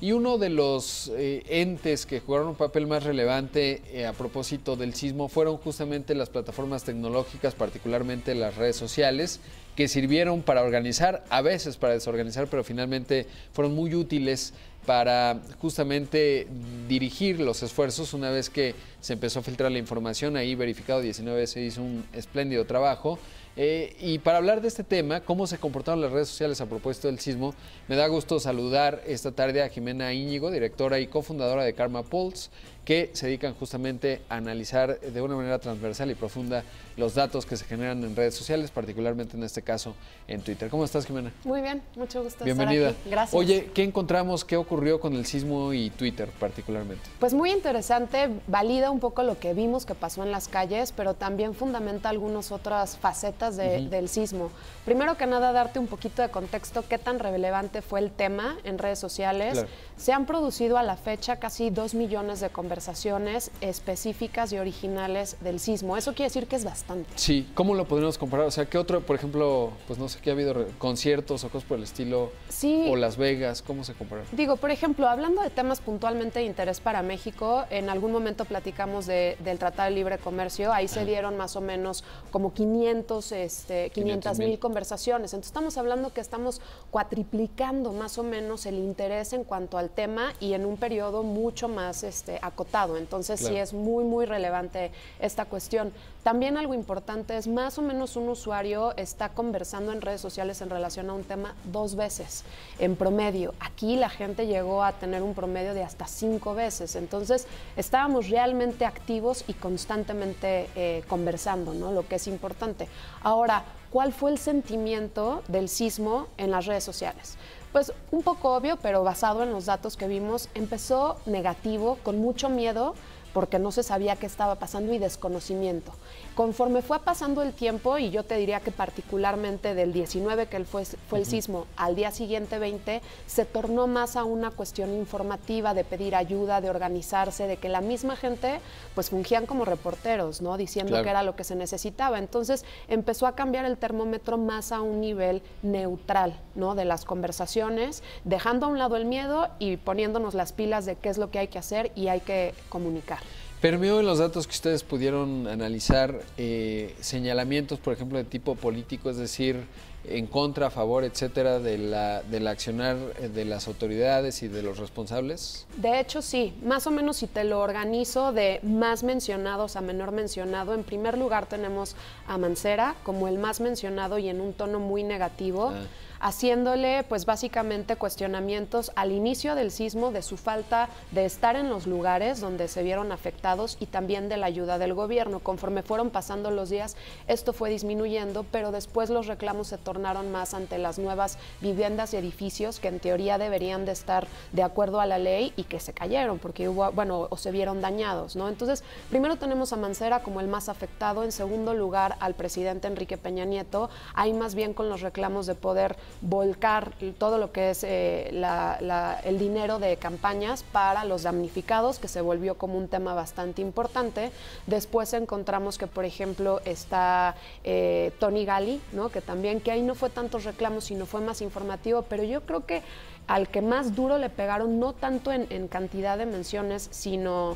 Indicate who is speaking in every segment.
Speaker 1: Y uno de los entes que jugaron un papel más relevante a propósito del sismo fueron justamente las plataformas tecnológicas, particularmente las redes sociales, que sirvieron para organizar, a veces para desorganizar, pero finalmente fueron muy útiles para justamente dirigir los esfuerzos. Una vez que se empezó a filtrar la información, ahí Verificado 19 se hizo un espléndido trabajo. Y para hablar de este tema, cómo se comportaron las redes sociales a propósito del sismo, me da gusto saludar esta tarde a Jimena Íñigo, directora y cofundadora de Karma Pulse, que se dedican justamente a analizar de una manera transversal y profunda los datos que se generan en redes sociales, particularmente en este caso en Twitter. ¿Cómo estás, Jimena?
Speaker 2: Muy bien, mucho gusto
Speaker 1: Bienvenida.
Speaker 2: estar aquí. Gracias.
Speaker 1: Oye, ¿qué encontramos? ¿Qué ocurrió con el sismo y Twitter particularmente?
Speaker 2: Pues muy interesante, valida un poco lo que vimos que pasó en las calles, pero también fundamenta algunas otras facetas del sismo. Primero que nada, darte un poquito de contexto, qué tan relevante fue el tema en redes sociales.
Speaker 1: Claro.
Speaker 2: Se han producido a la fecha casi 2 millones de conversaciones específicas y originales del sismo. Eso quiere decir que es bastante.
Speaker 1: Sí, ¿cómo lo podríamos comparar? O sea, ¿qué otro, por ejemplo, pues no sé, qué ha habido conciertos o cosas por el estilo?
Speaker 2: Sí.
Speaker 1: O Las Vegas, ¿cómo se comparan?
Speaker 2: Digo, por ejemplo, hablando de temas puntualmente de interés para México, en algún momento platicamos del Tratado de Libre Comercio, ahí se dieron más o menos como 500,000 conversaciones. Entonces estamos hablando que estamos cuatriplicando más o menos el interés en cuanto al tema y en un periodo mucho más acotado. Entonces
Speaker 1: claro,
Speaker 2: sí es muy, muy relevante esta cuestión. También algo importante es más o menos un usuario está conversando en redes sociales en relación a un tema 2 veces en promedio. Aquí la gente llegó a tener un promedio de hasta 5 veces. Entonces estábamos realmente activos y constantemente conversando, ¿no? Lo que es importante. Ahora, ¿cuál fue el sentimiento del sismo en las redes sociales? Pues un poco obvio, pero basado en los datos que vimos, empezó negativo, con mucho miedo, porque no se sabía qué estaba pasando y desconocimiento. Conforme fue pasando el tiempo, y yo te diría que particularmente del 19, que fue el sismo, al día siguiente 20, se tornó más a una cuestión informativa, de pedir ayuda, de organizarse, de que la misma gente pues fungían como reporteros, ¿no? Diciendo
Speaker 1: claro,
Speaker 2: que era lo que se necesitaba. Entonces empezó a cambiar el termómetro más a un nivel neutral, ¿no? De las conversaciones, dejando a un lado el miedo y poniéndonos las pilas de qué es lo que hay que hacer y hay que comunicar.
Speaker 1: Permeó en los datos que ustedes pudieron analizar señalamientos, por ejemplo, de tipo político, es decir, en contra, a favor, etcétera, del accionar de las autoridades y de los responsables?
Speaker 2: De hecho, sí. Más o menos, si te lo organizo de más mencionados a menor mencionado, en primer lugar tenemos a Mancera como el más mencionado y en un tono muy negativo, haciéndole pues básicamente cuestionamientos al inicio del sismo de su falta de estar en los lugares donde se vieron afectados y también de la ayuda del gobierno. Conforme fueron pasando los días, esto fue disminuyendo, pero después los reclamos se tornaron más ante las nuevas viviendas y edificios que en teoría deberían de estar de acuerdo a la ley y que se cayeron porque hubo, bueno, o se vieron dañados, ¿no? Entonces, primero tenemos a Mancera como el más afectado, en segundo lugar al presidente Enrique Peña Nieto, ahí más bien con los reclamos de poder volcar todo lo que es el dinero de campañas para los damnificados, que se volvió como un tema bastante importante. Después encontramos que, por ejemplo, está Tony Gali, ¿no? Que también, que ahí no fue tantos reclamos, sino fue más informativo, pero yo creo que al que más duro le pegaron, no tanto en cantidad de menciones, sino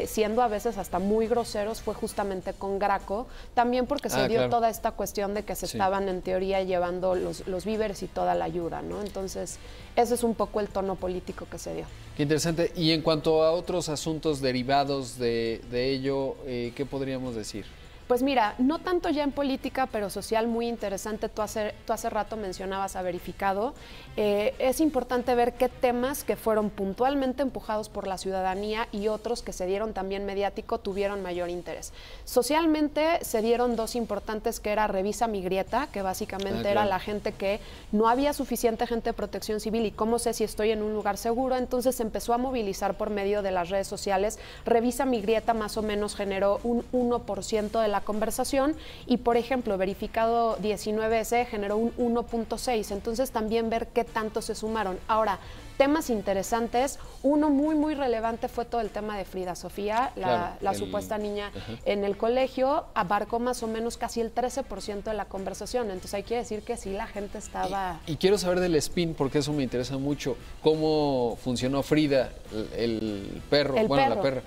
Speaker 2: siendo a veces hasta muy groseros, fue justamente con Graco, también porque se dio toda esta cuestión de que se estaban en teoría llevando los víveres y toda la ayuda, ¿no? Entonces, ese es un poco el tono político que se dio.
Speaker 1: Qué interesante. Y en cuanto a otros asuntos derivados de ello, ¿qué podríamos decir?
Speaker 2: Pues mira, no tanto ya en política, pero social, muy interesante. Tú hace rato mencionabas a Verificado. Es importante ver qué temas que fueron puntualmente empujados por la ciudadanía y otros que se dieron también mediático tuvieron mayor interés. Socialmente se dieron 2 importantes, que era Revisa mi grieta, que básicamente era la gente que no había suficiente gente de protección civil y cómo sé si estoy en un lugar seguro. Entonces se empezó a movilizar por medio de las redes sociales. Revisa mi grieta más o menos generó un 1% de la conversación y, por ejemplo, verificado 19S generó un 1.6, entonces también ver qué tanto se sumaron. Ahora, temas interesantes, uno muy relevante fue todo el tema de Frida Sofía, la supuesta niña en el colegio, abarcó más o menos casi el 13% de la conversación, entonces hay que decir que sí, la gente estaba...
Speaker 1: Y quiero saber del spin, porque eso me interesa mucho, cómo funcionó Frida, el perro, la perra.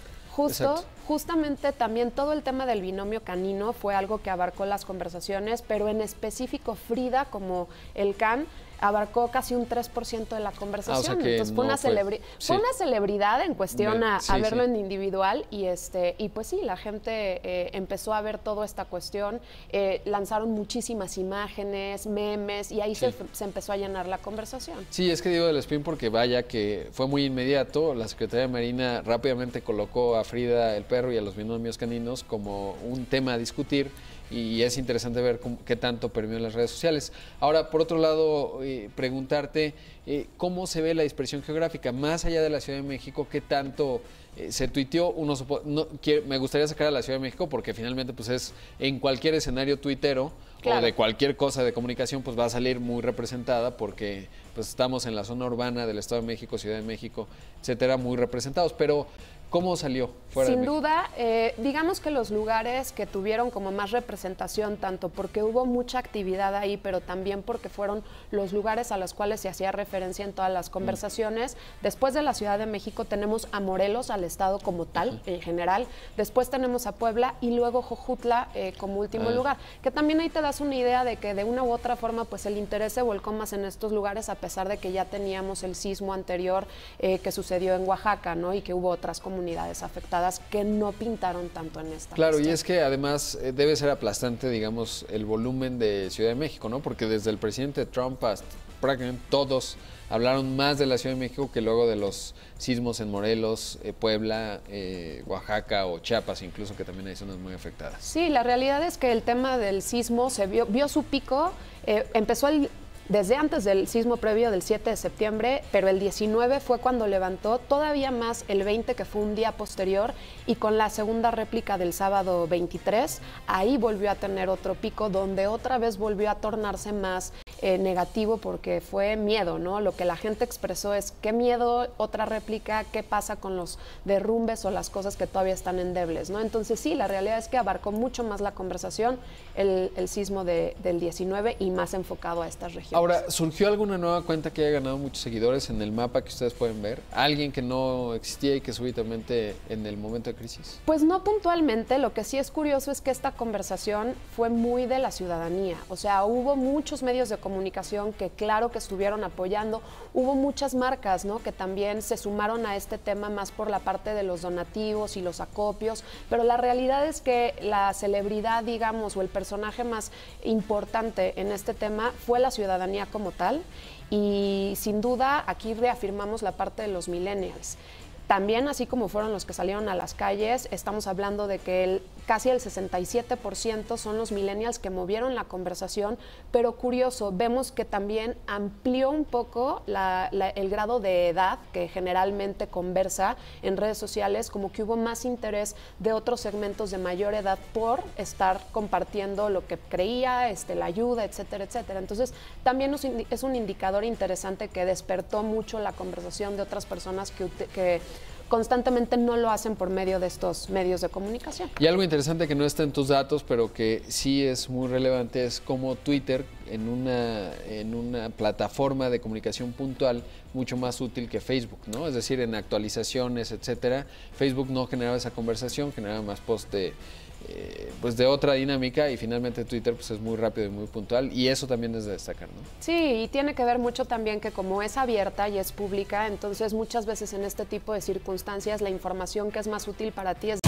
Speaker 2: Justamente también todo el tema del binomio canino fue algo que abarcó las conversaciones, pero en específico Frida como el can abarcó casi un 3% de la conversación. Entonces fue una celebridad en cuestión a verlo en individual y pues sí, la gente empezó a ver toda esta cuestión, lanzaron muchísimas imágenes, memes y ahí se empezó a llenar la conversación.
Speaker 1: Sí, es que digo del spin porque vaya que fue muy inmediato, la Secretaría de Marina rápidamente colocó a Frida el perro y a los binomios caninos como un tema a discutir. Y es interesante ver qué tanto permeó en las redes sociales. Ahora, por otro lado, preguntarte cómo se ve la dispersión geográfica, más allá de la Ciudad de México, qué tanto se tuiteó. Me gustaría sacar a la Ciudad de México porque finalmente pues es en cualquier escenario tuitero o de cualquier cosa de comunicación, pues va a salir muy representada porque pues estamos en la zona urbana del Estado de México, Ciudad de México, etcétera, muy representados. Pero ¿cómo salió fuera de México?
Speaker 2: Sin duda, digamos que los lugares que tuvieron como más representación, tanto porque hubo mucha actividad ahí, pero también porque fueron los lugares a los cuales se hacía referencia en todas las conversaciones. Después de la Ciudad de México tenemos a Morelos, al estado como tal, en general. Después tenemos a Puebla y luego Jojutla como último lugar. Que también ahí te das una idea de que de una u otra forma pues el interés se volcó más en estos lugares a pesar de que ya teníamos el sismo anterior que sucedió en Oaxaca, ¿no? Y que hubo otras comunidades afectadas que no pintaron tanto en esta
Speaker 1: Claro,
Speaker 2: cuestión.
Speaker 1: y es que además debe ser aplastante, digamos, el volumen de Ciudad de México, ¿no? Porque desde el presidente Trump hasta prácticamente todos hablaron más de la Ciudad de México que luego de los sismos en Morelos, Puebla, Oaxaca o Chiapas, incluso, que también hay zonas muy afectadas.
Speaker 2: Sí, la realidad es que el tema del sismo se vio su pico, empezó desde antes del sismo previo del 7 de septiembre, pero el 19 fue cuando levantó, todavía más el 20, que fue un día posterior, y con la segunda réplica del sábado 23, ahí volvió a tener otro pico, donde otra vez volvió a tornarse más negativo porque fue miedo, ¿no? Lo que la gente expresó es qué miedo, otra réplica, qué pasa con los derrumbes o las cosas que todavía están endebles, ¿no? Entonces sí, la realidad es que abarcó mucho más la conversación el sismo del 19 y más enfocado a estas regiones.
Speaker 1: Ahora, ¿surgió alguna nueva cuenta que haya ganado muchos seguidores en el mapa que ustedes pueden ver? ¿Alguien que no existía y que súbitamente en el momento de crisis?
Speaker 2: Pues no puntualmente, lo que sí es curioso es que esta conversación fue muy de la ciudadanía, o sea, hubo muchos medios de comunicación que claro que estuvieron apoyando, hubo muchas marcas, ¿no? Que también se sumaron a este tema más por la parte de los donativos y los acopios, pero la realidad es que la celebridad, digamos, o el personaje más importante en este tema fue la ciudadanía como tal, y sin duda aquí reafirmamos la parte de los millennials. También, así como fueron los que salieron a las calles, estamos hablando de que casi el 67% son los millennials que movieron la conversación, pero curioso, vemos que también amplió un poco el grado de edad que generalmente conversa en redes sociales, como que hubo más interés de otros segmentos de mayor edad por estar compartiendo lo que creía, la ayuda, etcétera, etcétera. Entonces, también es un indicador interesante que despertó mucho la conversación de otras personas que constantemente no lo hacen por medio de estos medios de comunicación.
Speaker 1: Y algo interesante que no está en tus datos, pero que sí es muy relevante, es cómo Twitter, en una plataforma de comunicación puntual, mucho más útil que Facebook, ¿no? Es decir, en actualizaciones, etcétera, Facebook no generaba esa conversación, generaba más post pues de otra dinámica, y finalmente Twitter pues es muy rápido y muy puntual, y eso también es de destacar, ¿no?
Speaker 2: Sí, y tiene que ver mucho también que como es abierta y es pública, entonces muchas veces en este tipo de circunstancias la información que es más útil para ti es